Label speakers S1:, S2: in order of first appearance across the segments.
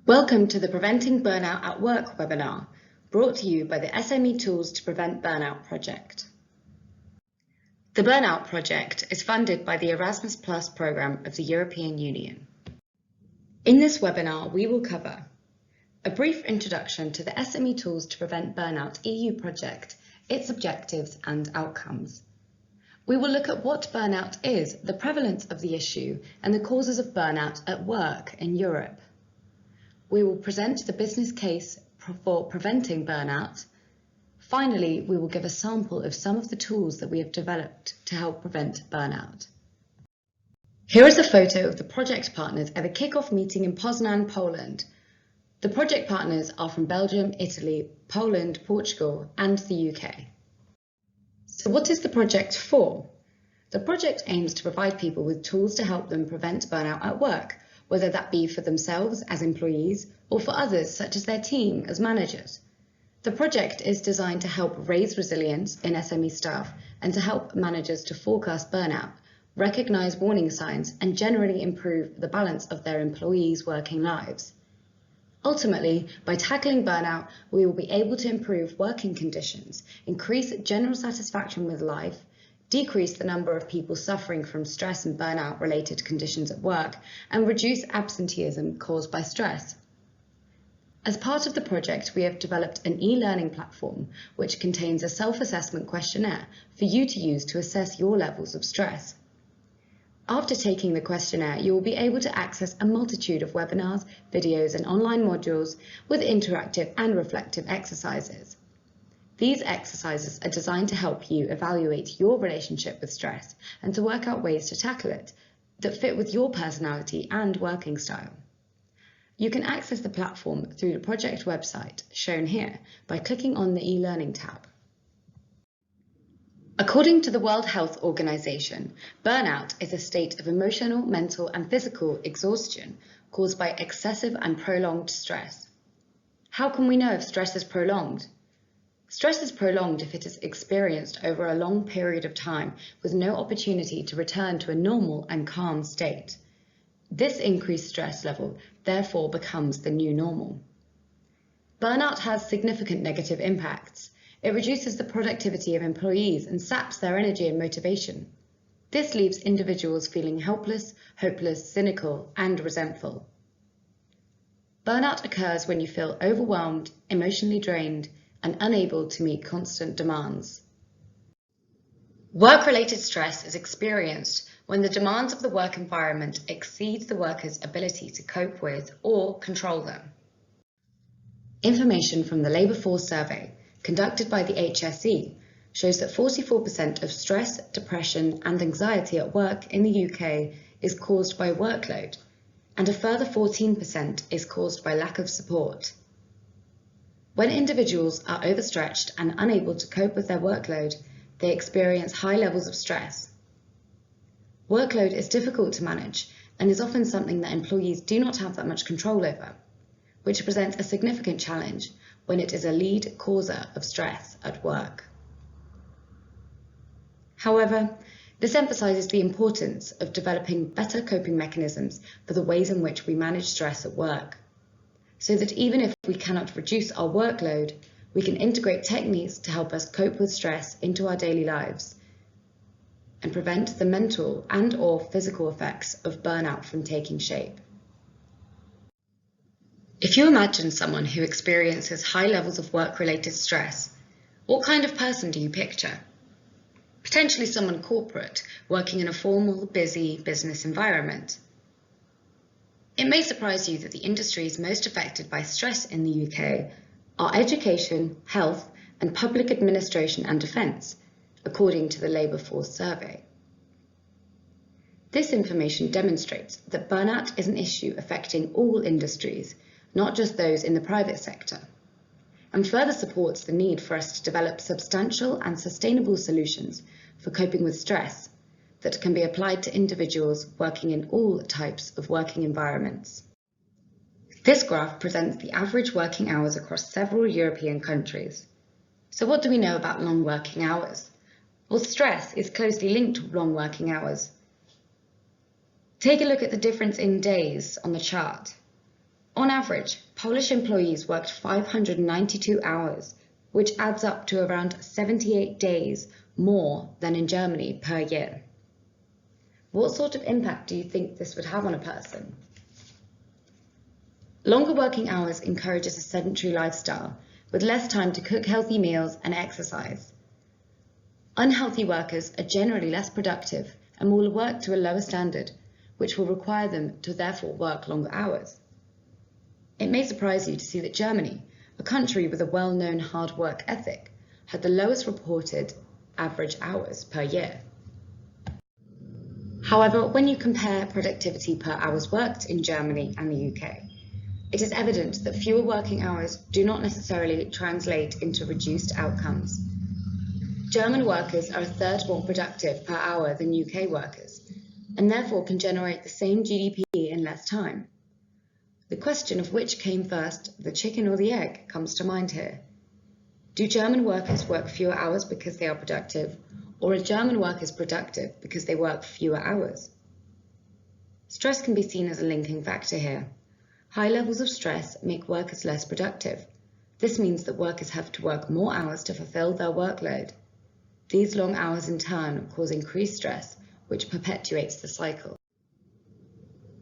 S1: Welcome to the Preventing Burnout at Work webinar, brought to you by the SME Tools to Prevent Burnout project. The Burnout project is funded by the Erasmus Plus programme of the European Union. In this webinar, we will cover a brief introduction to the SME Tools to Prevent Burnout EU project, its objectives and outcomes. We will look at what burnout is, the prevalence of the issue, and the causes of burnout at work in Europe. We will present the business case for preventing burnout. Finally, we will give a sample of some of the tools that we have developed to help prevent burnout. Here is a photo of the project partners at a kick-off meeting in Poznan, Poland. The project partners are from Belgium, Italy, Poland, Portugal, and the UK. So what is the project for? The project aims to provide people with tools to help them prevent burnout at work, whether that be for themselves as employees or for others such as their team as managers. The project is designed to help raise resilience in SME staff and to help managers to forecast burnout, recognise warning signs and generally improve the balance of their employees' working lives. Ultimately, by tackling burnout, we will be able to improve working conditions, increase general satisfaction with life, decrease the number of people suffering from stress and burnout related conditions at work, and reduce absenteeism caused by stress. As part of the project, we have developed an e-learning platform which contains a self-assessment questionnaire for you to use to assess your levels of stress. After taking the questionnaire, you will be able to access a multitude of webinars, videos, and online modules with interactive and reflective exercises. These exercises are designed to help you evaluate your relationship with stress and to work out ways to tackle it that fit with your personality and working style. You can access the platform through the project website shown here by clicking on the e-learning tab. According to the World Health Organization, burnout is a state of emotional, mental, and physical exhaustion caused by excessive and prolonged stress. How can we know if stress is prolonged? Stress is prolonged if it is experienced over a long period of time with no opportunity to return to a normal and calm state. This increased stress level therefore becomes the new normal. Burnout has significant negative impacts. It reduces the productivity of employees and saps their energy and motivation. This leaves individuals feeling helpless, hopeless, cynical, and resentful. Burnout occurs when you feel overwhelmed, emotionally drained, and unable to meet constant demands. Work-related stress is experienced when the demands of the work environment exceed the worker's ability to cope with or control them. Information from the Labour Force Survey, conducted by the HSE, shows that 44% of stress, depression and anxiety at work in the UK is caused by workload, and a further 14% is caused by lack of support. When individuals are overstretched and unable to cope with their workload, they experience high levels of stress. Workload is difficult to manage and is often something that employees do not have that much control over, which presents a significant challenge when it is a lead causer of stress at work. However, this emphasises the importance of developing better coping mechanisms for the ways in which we manage stress at work, so that even if we cannot reduce our workload, we can integrate techniques to help us cope with stress into our daily lives and prevent the mental and/or physical effects of burnout from taking shape. If you imagine someone who experiences high levels of work-related stress, what kind of person do you picture? Potentially someone corporate, working in a formal, busy business environment. It may surprise you that the industries most affected by stress in the UK are education, health, and public administration and defence, according to the Labour Force Survey. This information demonstrates that burnout is an issue affecting all industries, not just those in the private sector, and further supports the need for us to develop substantial and sustainable solutions for coping with stress that can be applied to individuals working in all types of working environments. This graph presents the average working hours across several European countries. So what do we know about long working hours? Well, stress is closely linked to long working hours. Take a look at the difference in days on the chart. On average, Polish employees worked 592 hours, which adds up to around 78 days more than in Germany per year. What sort of impact do you think this would have on a person? Longer working hours encourages a sedentary lifestyle, with less time to cook healthy meals and exercise. Unhealthy workers are generally less productive and will work to a lower standard, which will require them to therefore work longer hours. It may surprise you to see that Germany, a country with a well-known hard work ethic, had the lowest reported average hours per year. However, when you compare productivity per hours worked in Germany and the UK, it is evident that fewer working hours do not necessarily translate into reduced outcomes. German workers are a third more productive per hour than UK workers, and therefore can generate the same GDP in less time. The question of which came first, the chicken or the egg, comes to mind here. Do German workers work fewer hours because they are productive, or are German workers productive because they work fewer hours? Stress can be seen as a linking factor here. High levels of stress make workers less productive. This means that workers have to work more hours to fulfill their workload. These long hours in turn cause increased stress, which perpetuates the cycle.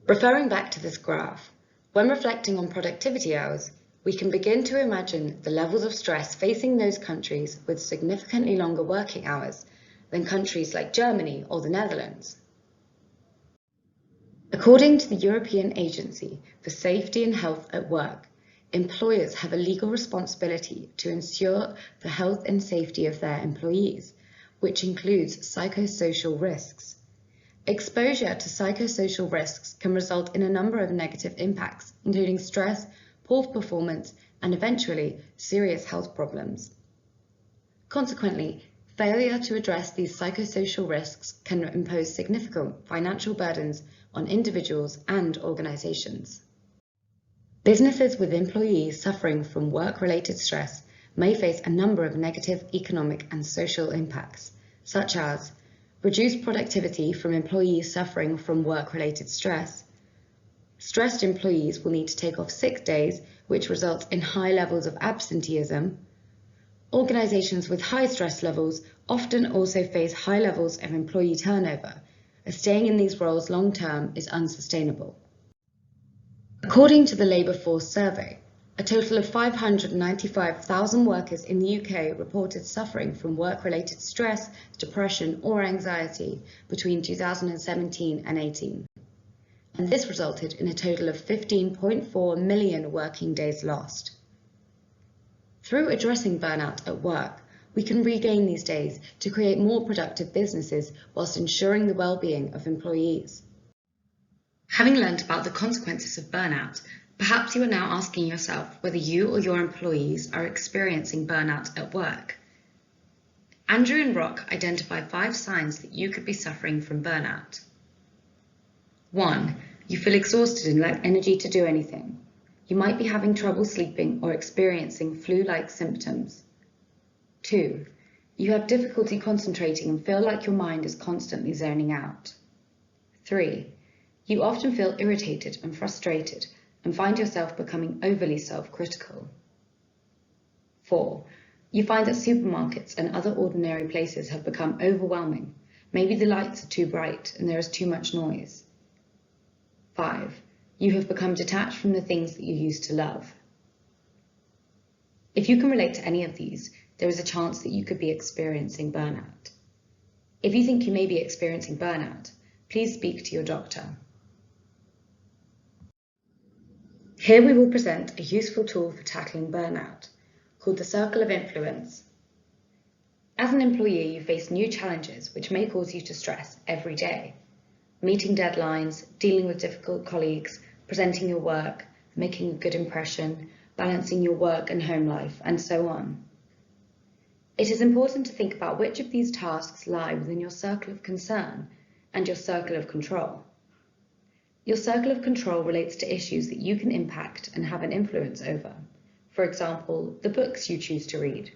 S1: Referring back to this graph, when reflecting on productivity hours, we can begin to imagine the levels of stress facing those countries with significantly longer working hours than countries like Germany or the Netherlands. According to the European Agency for Safety and Health at Work, employers have a legal responsibility to ensure the health and safety of their employees, which includes psychosocial risks. Exposure to psychosocial risks can result in a number of negative impacts, including stress, poor performance, and eventually serious health problems. Consequently, failure to address these psychosocial risks can impose significant financial burdens on individuals and organizations. Businesses with employees suffering from work-related stress may face a number of negative economic and social impacts, such as reduced productivity from employees suffering from work-related stress. Stressed employees will need to take off sick days, which results in high levels of absenteeism. Organizations with high stress levels often also face high levels of employee turnover, as staying in these roles long-term is unsustainable. According to the Labour Force Survey, a total of 595,000 workers in the UK reported suffering from work-related stress, depression or anxiety between 2017 and 18. And this resulted in a total of 15.4 million working days lost. Through addressing burnout at work, we can regain these days to create more productive businesses whilst ensuring the well-being of employees. Having learnt about the consequences of burnout, perhaps you are now asking yourself whether you or your employees are experiencing burnout at work. Andrew and Rock identify 5 signs that you could be suffering from burnout. 1. You feel exhausted and lack energy to do anything. You might be having trouble sleeping or experiencing flu-like symptoms. 2. You have difficulty concentrating and feel like your mind is constantly zoning out. 3. You often feel irritated and frustrated and find yourself becoming overly self-critical. 4. You find that supermarkets and other ordinary places have become overwhelming. Maybe the lights are too bright and there is too much noise. 5. You have become detached from the things that you used to love. If you can relate to any of these, there is a chance that you could be experiencing burnout. If you think you may be experiencing burnout, please speak to your doctor. Here we will present a useful tool for tackling burnout, called the Circle of Influence. As an employee, you face new challenges which may cause you to stress every day. Meeting deadlines, dealing with difficult colleagues, presenting your work, making a good impression, balancing your work and home life, and so on. It is important to think about which of these tasks lie within your circle of concern and your circle of control. Your circle of control relates to issues that you can impact and have an influence over. For example, the books you choose to read.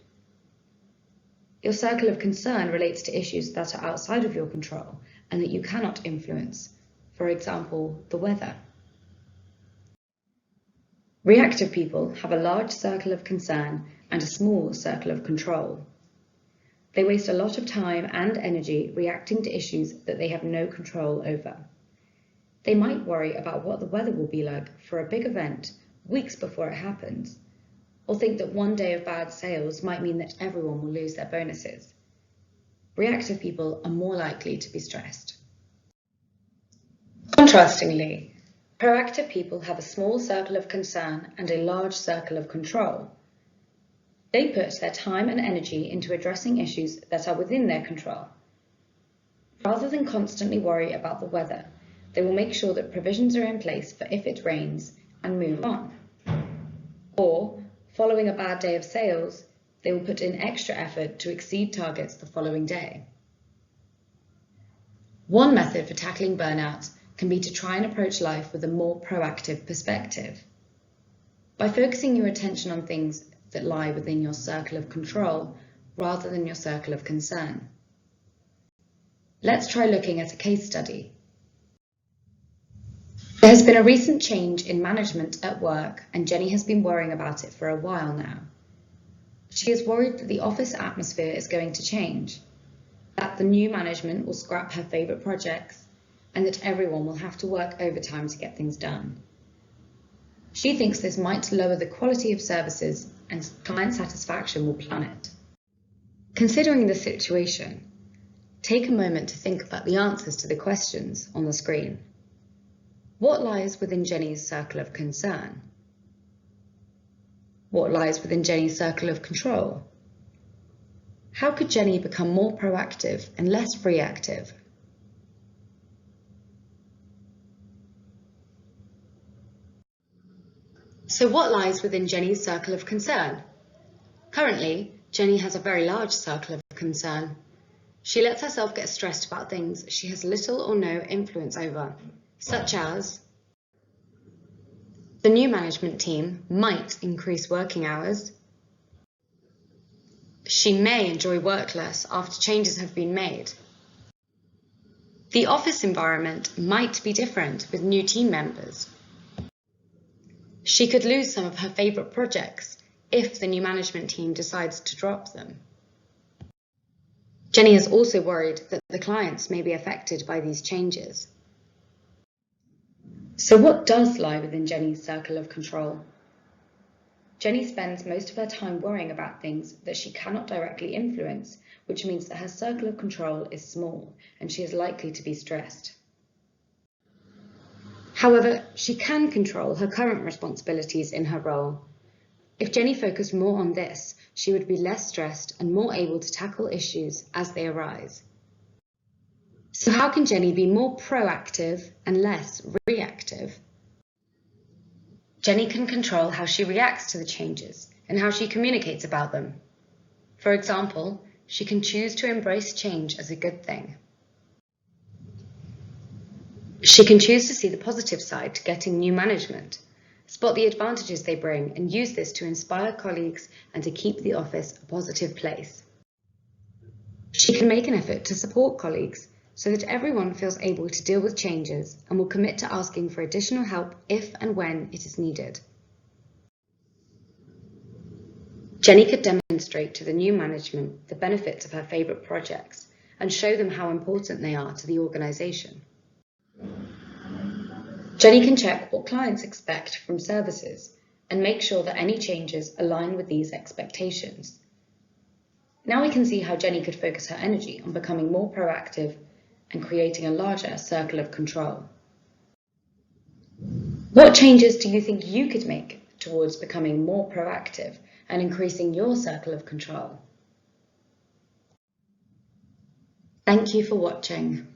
S1: Your circle of concern relates to issues that are outside of your control and that you cannot influence. For example, the weather. Reactive people have a large circle of concern and a small circle of control. They waste a lot of time and energy reacting to issues that they have no control over. They might worry about what the weather will be like for a big event weeks before it happens, or think that one day of bad sales might mean that everyone will lose their bonuses. Reactive people are more likely to be stressed. Contrastingly, proactive people have a small circle of concern and a large circle of control. They put their time and energy into addressing issues that are within their control. Rather than constantly worry about the weather, they will make sure that provisions are in place for if it rains and move on. Or, following a bad day of sales, they will put in extra effort to exceed targets the following day. One method for tackling burnout can be to try and approach life with a more proactive perspective. By focusing your attention on things that lie within your circle of control rather than your circle of concern. Let's try looking at a case study. There has been a recent change in management at work, and Jenny has been worrying about it for a while now. She is worried that the office atmosphere is going to change, that the new management will scrap her favourite projects, and that everyone will have to work overtime to get things done. She thinks this might lower the quality of services and client satisfaction will plummet. Considering the situation, take a moment to think about the answers to the questions on the screen. What lies within Jenny's circle of concern? What lies within Jenny's circle of control? How could Jenny become more proactive and less reactive? So what lies within Jenny's circle of concern? Currently, Jenny has a very large circle of concern. She lets herself get stressed about things she has little or no influence over, such as the new management team might increase working hours. She may enjoy work less after changes have been made. The office environment might be different with new team members. She could lose some of her favourite projects if the new management team decides to drop them. Jenny is also worried that the clients may be affected by these changes. So what does lie within Jenny's circle of control? Jenny spends most of her time worrying about things that she cannot directly influence, which means that her circle of control is small and she is likely to be stressed. However, she can control her current responsibilities in her role. If Jenny focused more on this, she would be less stressed and more able to tackle issues as they arise. So how can Jenny be more proactive and less reactive? Jenny can control how she reacts to the changes and how she communicates about them. For example, she can choose to embrace change as a good thing. She can choose to see the positive side to getting new management, spot the advantages they bring, and use this to inspire colleagues and to keep the office a positive place. She can make an effort to support colleagues so that everyone feels able to deal with changes and will commit to asking for additional help if and when it is needed. Jenny could demonstrate to the new management the benefits of her favourite projects and show them how important they are to the organisation. Jenny can check what clients expect from services and make sure that any changes align with these expectations. Now we can see how Jenny could focus her energy on becoming more proactive and creating a larger circle of control. What changes do you think you could make towards becoming more proactive and increasing your circle of control? Thank you for watching.